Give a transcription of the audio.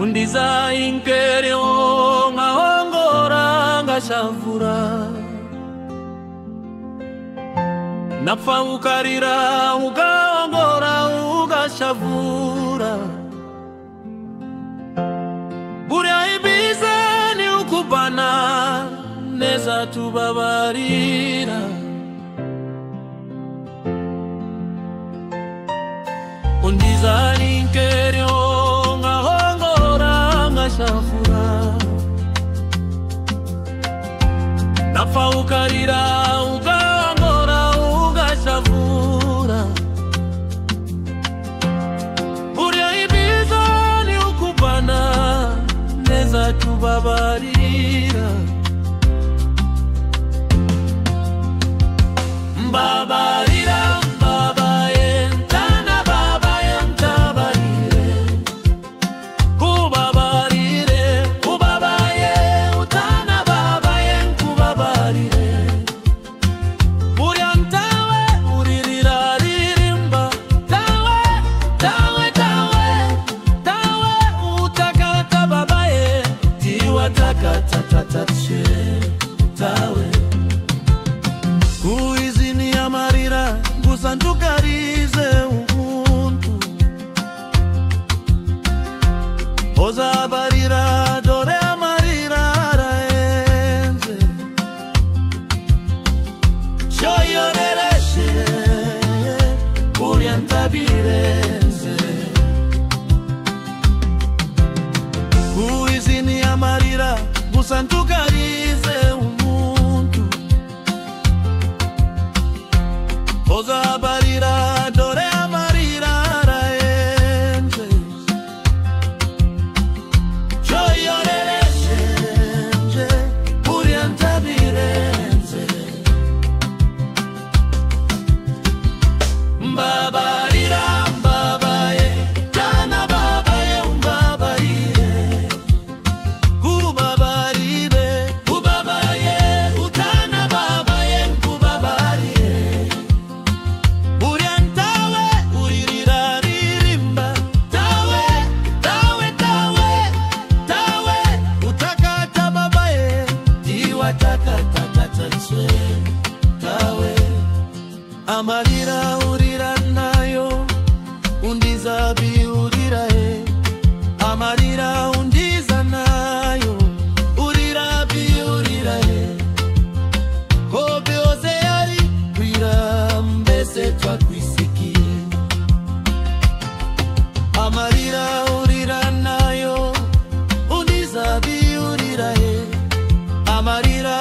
undiza inkere onga ongora ngashavura napfa ukarira ukaongora ugashavura burya ibiza ni ukubana neza tubabarira undiza inkere onga ongora ngashavura napfa ukarira ukaongora ugashavura burya ibiza ni ukubana neza tubabarira mbabarira mbabaye ntana babaye ntabarire kubabarire kubabaye utana babaye kubabarire burya ntawe uririra ririmba tawe tawe tawe tawe utakata babaye tiwa takata tatache tawe kuizini amarira ngusandukarize umuntu ozabarira dore amarira araenze shoyorereshe kuriantabirenze kuizini amarira ngusandukarize umuntu ozabarira dore amarira araenze shoyorereshe kuriantabirenze mbabarira mbabaye tana babaye umbabarire kubabarire kubabaye utana babaye kubabarire burya ntawe uririra ririmba tawe tawe tawe tawe utakata babaye tiwa takata tatache tawe amarira urira nayo undiza biurira amarira undiza nayo urira biurira kobe oze yari kwira mbese twakwisikiye amarira urira nayo undiza biurira amarira